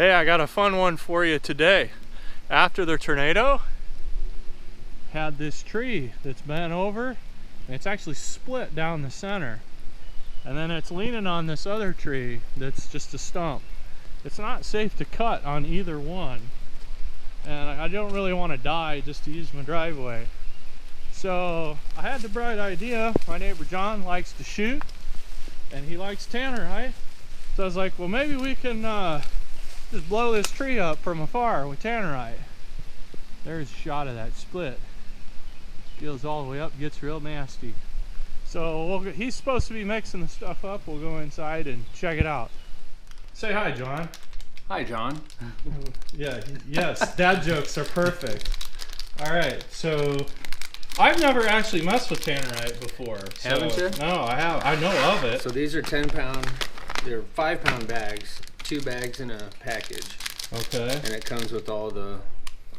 Hey, I got a fun one for you today. After the tornado, had this tree that's bent over, and it's actually split down the center. And then it's leaning on this other tree that's just a stump. It's not safe to cut on either one. And I don't really want to die just to use my driveway. So I had the bright idea. My neighbor John likes to shoot, and he likes Tannerite. So I was like, well, maybe we can just blow this tree up from afar with Tannerite. There's a shot of that split. Goes all the way up, gets real nasty. So he's supposed to be mixing the stuff up. We'll go inside and check it out. Say hi, John. Hi, John. Yes, dad jokes are perfect. All right, so I've never actually messed with Tannerite before. Haven't you? No, I have. I know of it. So these are 10-pound, they're 5-pound bags, 2 bags in a package. Okay. And it comes with all the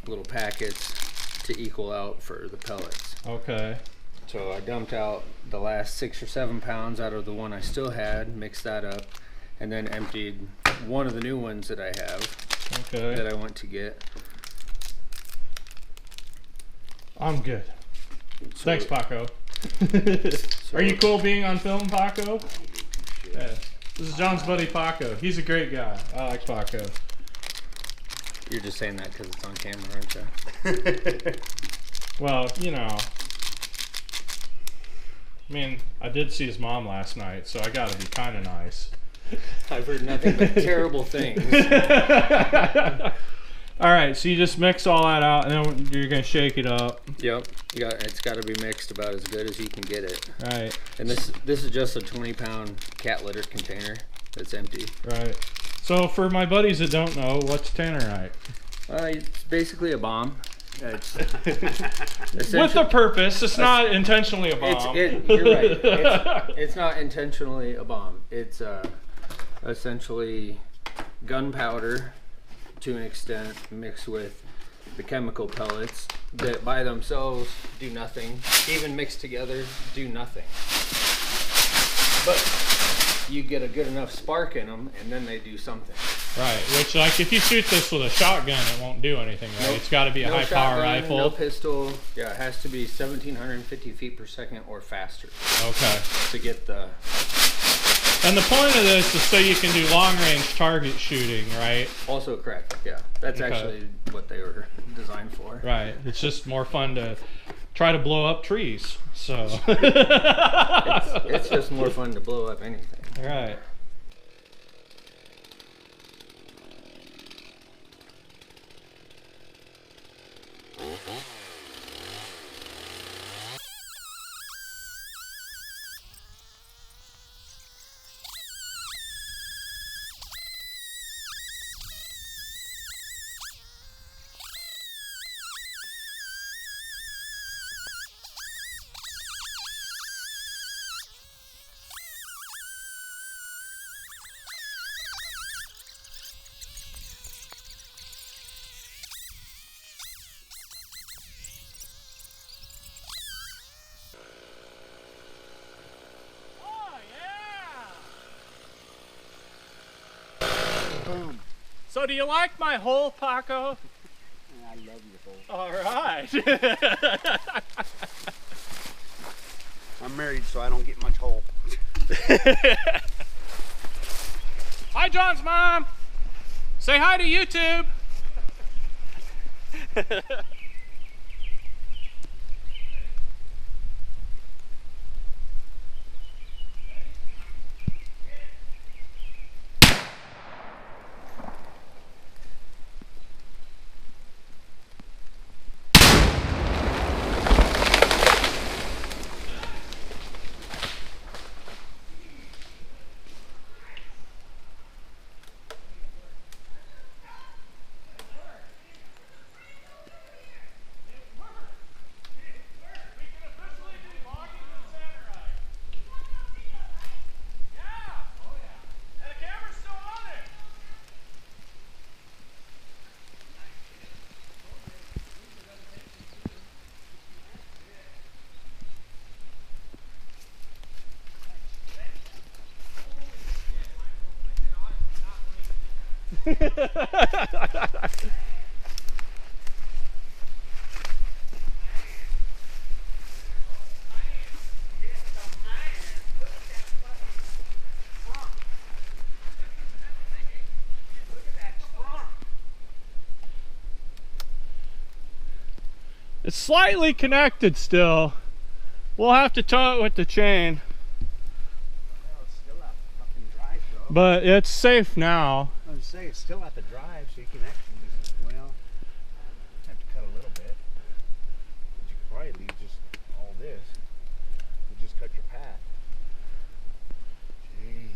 little packets to equal out for the pellets. Okay. So I dumped out the last 6 or 7 pounds out of the one I still had, mixed that up, and then emptied one of the new ones that I have. Okay. That I went to get. I'm good. So, Thanks, Paco. Are you cool being on film, Paco? Yeah. This is John's buddy Paco. He's a great guy. I like Paco. You're just saying that because it's on camera, aren't you? Well, you know. I mean, I did see his mom last night, so I gotta be kind of nice. I've heard nothing but terrible things. All right, so you just mix all that out, and then you're gonna shake it up. Yep, it's got to be mixed about as good as you can get it. Right. And this is just a 20-pound cat litter container that's empty. Right. So for my buddies that don't know, what's Tannerite? It's basically a bomb. It's with a purpose. It's not intentionally a bomb. You're right. It's not intentionally a bomb. It's essentially gunpowder to an extent mixed with the chemical pellets that by themselves do nothing. Even mixed together, do nothing. But you get a good enough spark in them, and then they do something. Right, which, like, if you shoot this with a shotgun, it won't do anything, right? Nope. It's got to be a No high-power shotgun, rifle. No pistol. Yeah, it has to be 1,750 feet per second or faster. Okay. To get the... And the point of this is so you can do long-range target shooting, right? Also correct, yeah. That's Okay. actually what they were designed for. Right. It's just more fun to try to blow up trees, so... it's just more fun to blow up anything. Right. So do you like my hole, Paco? I love your hole. All right. I'm married, so I don't get much hole. Hi, John's mom. Say hi to YouTube. It's slightly connected still. We'll have to tow it with the chain. Well, it's still out the fucking drive, though. But it's safe now. I was saying, it's still out the drive, so you can actually, well, have to cut a little bit. But you could probably leave just all this. And just cut your path. Jesus.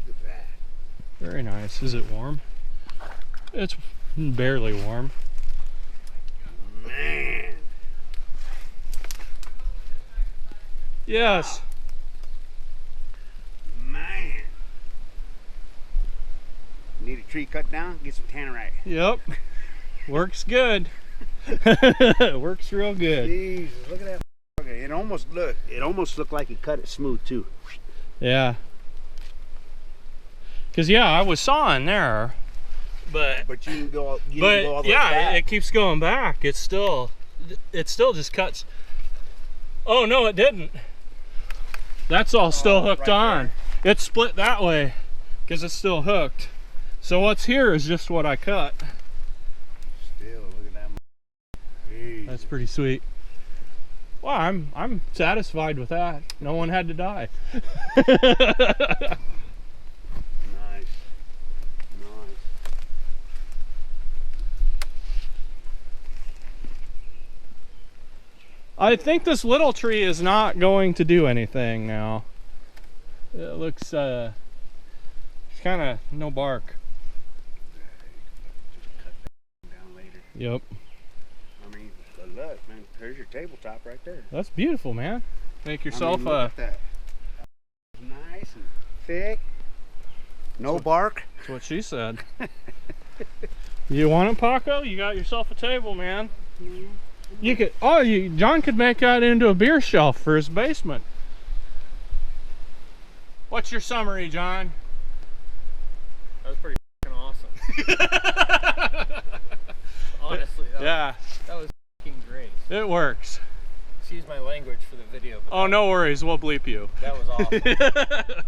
Look at that. Very nice. Is it warm? It's barely warm. Man. Yes. Man. Need a tree cut down? Get some Tannerite. Yep. Works good. Works real good. Jesus, look at that. It almost looked like he cut it smooth too. Yeah. Cause yeah, I was sawing there, but you didn't go all the way yeah, back. it keeps going back. It still just cuts. Oh no, it didn't. That's all still hooked right on. It's split that way because it's still hooked. So what's here is just what I cut. Still, look at that. Jesus. That's pretty sweet. Well, I'm satisfied with that. No one had to die. Nice. Nice. I think this little tree is not going to do anything now. It looks it's kind of no bark. Just cut that down later. Yep. I mean, but look, man, there's your tabletop right there. That's beautiful, man. Make yourself look at that. Nice and thick. No bark. That's what she said. You want it, Paco? You got yourself a table, man. You could, John could make that into a beer shelf for his basement. What's your summary, John? That was pretty fucking awesome. Honestly, that was fucking great. It works. Excuse my language for the video. But Oh, no worries. We'll bleep you. that was awesome.